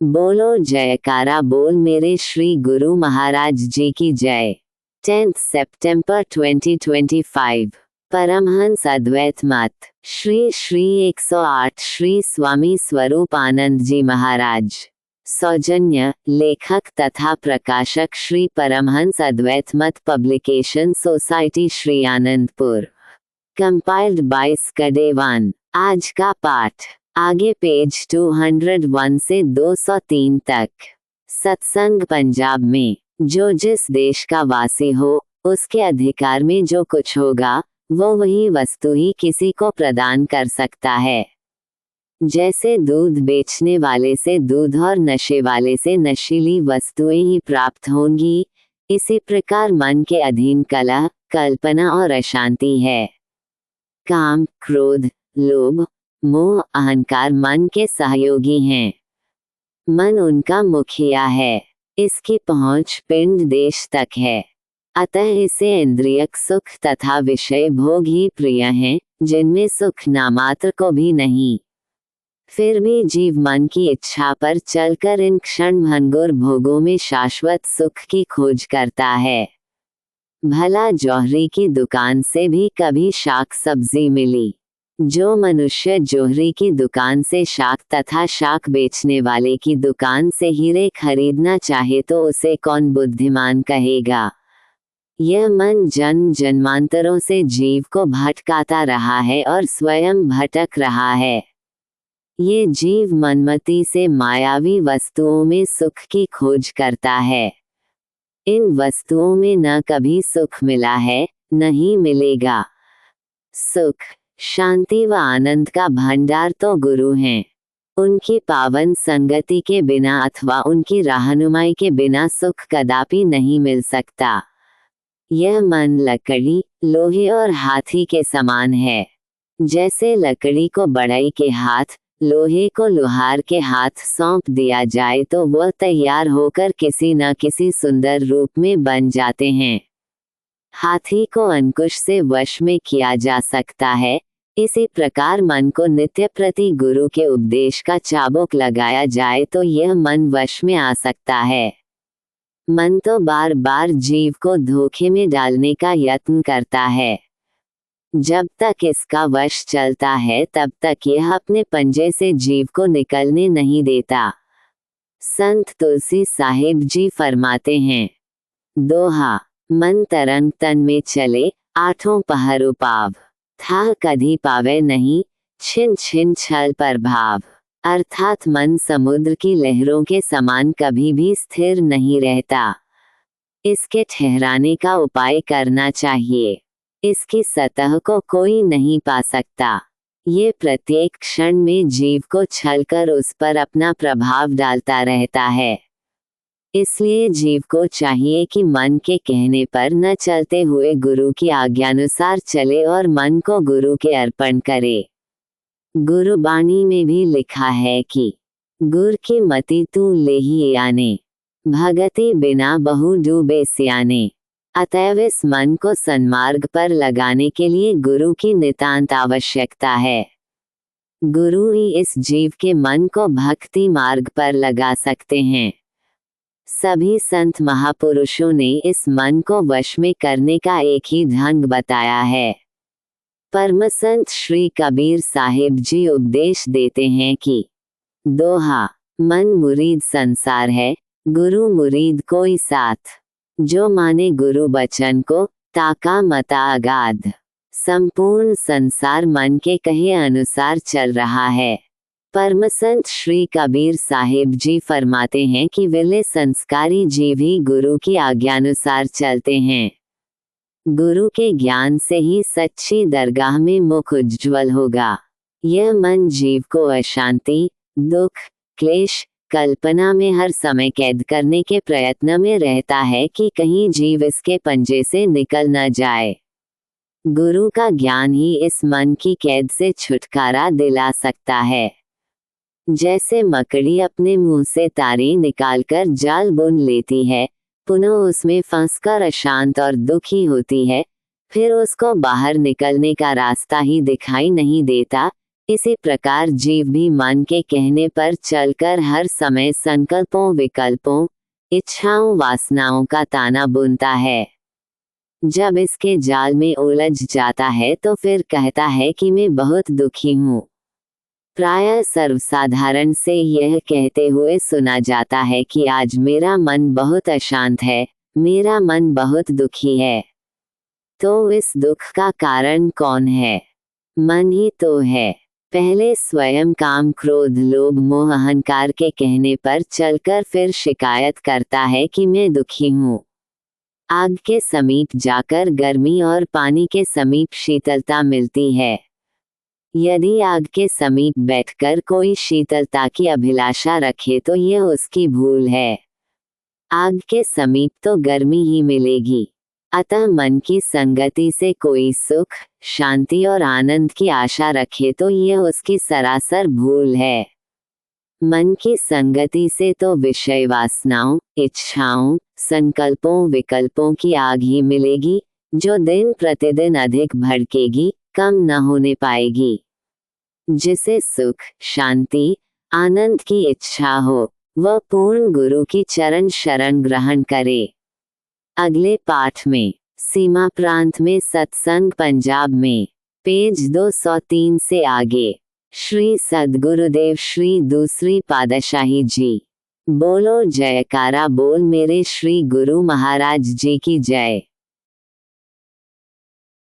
बोलो जयकारा बोल मेरे श्री गुरु महाराज जी की जय। 10 सितंबर 2025 परमहंस अद्वैत मत श्री श्री 108 श्री स्वामी स्वरूप आनंद जी महाराज। सौजन्य लेखक तथा प्रकाशक Shri Paramhans Advait Mat publication society Shri Anandpur. Compiled by स्कडेवान। आज का पाठ आगे पेज 201 से 203 तक। सत्संग पंजाब में जो जिस देश का वासी हो उसके अधिकार में जो कुछ होगा वो वही वस्तु ही किसी को प्रदान कर सकता है। जैसे दूध बेचने वाले से दूध और नशे वाले से नशीली वस्तुएं ही प्राप्त होंगी, इसी प्रकार मन के अधीन कलह, कल्पना और अशांति है। काम, क्रोध, लोभ, मोह, अहंकार मन के सहयोगी हैं। मन उनका मुखिया है। इसकी पहुंच पिंड देश तक है। अतः इसे इंद्रियक सुख तथा विषय भोग ही प्रिय हैं, जिनमें सुख नामात्र को भी नहीं। फिर भी जीव मन की इच्छा पर चलकर इन क्षण भंगुर भोगों में शाश्वत सुख की खोज करता है। भला जौहरी की दुकान से भी कभी शाक सब्जी मिली? जो मनुष्य जौहरी की दुकान से शाक तथा शाक बेचने वाले की दुकान से हीरे खरीदना चाहे तो उसे कौन बुद्धिमान कहेगा? यह मन जन्म जन्मांतरों से जीव को भटकाता रहा है और स्वयं भटक रहा है। ये जीव मनमति से मायावी वस्तुओं में सुख की खोज करता है। इन वस्तुओं में न कभी सुख मिला है, न ही मिलेगा। सुख, शांति व आनंद का भंडार तो गुरु हैं। उनकी पावन संगति के बिना अथवा उनकी रहनुमाई के बिना सुख कदापि नहीं मिल सकता। यह मन लकड़ी, लोहे और हाथी के समान है। जैसे लकड़ी को बढ़ई के हाथ, लोहे को लोहार के हाथ सौंप दिया जाए तो वह तैयार होकर किसी न किसी सुंदर रूप में बन जाते हैं। हाथी को अंकुश से वश में किया जा सकता है। इसी प्रकार मन को नित्य प्रति गुरु के उपदेश का चाबुक लगाया जाए तो यह मन वश में आ सकता है। मन तो बार बार जीव को धोखे में डालने का यत्न करता है। जब तक इसका वश चलता है तब तक यह अपने पंजे से जीव को निकलने नहीं देता। संत तुलसी साहिब जी फरमाते हैं, दोहा, मन तरंग तन में चले, आठों पहर उपाव, था कधी पावे नहीं, छिन छिन छल पर भाव। अर्थात मन समुद्र की लहरों के समान कभी भी स्थिर नहीं रहता। इसके ठहराने का उपाय करना चाहिए। इसकी सतह को कोई नहीं पा सकता। ये प्रत्येक क्षण में जीव को छलकर उस पर अपना प्रभाव डालता रहता है। इसलिए जीव को चाहिए कि मन के कहने पर न चलते हुए गुरु की आज्ञानुसार चले और मन को गुरु के अर्पण करे। गुरुबाणी में भी लिखा है कि गुर की मति तू लेही आने, भगति बिना बहु डूबे सियाने। अतएव इस मन को सन्मार्ग पर लगाने के लिए गुरु की नितांत आवश्यकता है। गुरु ही इस जीव के मन को भक्ति मार्ग पर लगा सकते हैं। सभी संत महापुरुषों ने इस मन को वश में करने का एक ही ढंग बताया है। परमसंत श्री कबीर साहिब जी उपदेश देते हैं कि दोहा, मन मुरीद संसार है, गुरु मुरीद कोई साथ। जो माने गुरु बचन को, ताका मता अगाध। संपूर्ण संसार मन के कहे अनुसार चल रहा है। परमसंत श्री कबीर साहिब जी फरमाते हैं कि विले संस्कारी जीव ही गुरु की आज्ञानुसार चलते हैं। गुरु के ज्ञान से ही सच्ची दरगाह में मुख उज्ज्वल होगा। यह मन जीव को अशांति, दुख, क्लेश, कल्पना में हर समय कैद करने के प्रयत्न में रहता है कि कहीं जीव इसके पंजे से निकल न जाए। गुरु का ज्ञान ही इस मन की कैद से छुटकारा दिला सकता है। जैसे मकड़ी अपने मुंह से तारे निकालकर जाल बुन लेती है, पुनः उसमें फंसकर अशांत और दुखी होती है, फिर उसको बाहर निकलने का रास्ता ही दिखाई नहीं देता। इसी प्रकार जीव भी मन के कहने पर चलकर हर समय संकल्पों, विकल्पों, इच्छाओं, वासनाओं का ताना बुनता है। जब इसके जाल में उलझ जाता है तो फिर कहता है कि मैं बहुत दुखी हूँ। प्रायः सर्वसाधारण से यह कहते हुए सुना जाता है कि आज मेरा मन बहुत अशांत है, मेरा मन बहुत दुखी है। तो इस दुख का कारण कौन है? मन ही तो है। पहले स्वयं काम, क्रोध, लोभ, मोह, अहंकार के कहने पर चलकर फिर शिकायत करता है कि मैं दुखी हूँ। आग के समीप जाकर गर्मी और पानी के समीप शीतलता मिलती है। यदि आग के समीप बैठकर कोई शीतलता की अभिलाषा रखे तो यह उसकी भूल है। आग के समीप तो गर्मी ही मिलेगी। अतः मन की संगति से कोई सुख, शांति और आनंद की आशा रखे तो यह उसकी सरासर भूल है। मन की संगति से तो विषय वासनाओं, इच्छाओं, संकल्पों, विकल्पों की आग ही मिलेगी, जो दिन प्रतिदिन अधिक भड़केगी, कम न होने पाएगी। जिसे सुख, शांति, आनंद की इच्छा हो, वह पूर्ण गुरु की चरण शरण ग्रहण करे। अगले पाठ में सीमा प्रांत में सत्संग, पंजाब में, पेज 203 से आगे। श्री सद्गुरुदेव श्री दूसरी पातशाही जी। बोलो जयकारा बोल मेरे श्री गुरु महाराज जी की जय।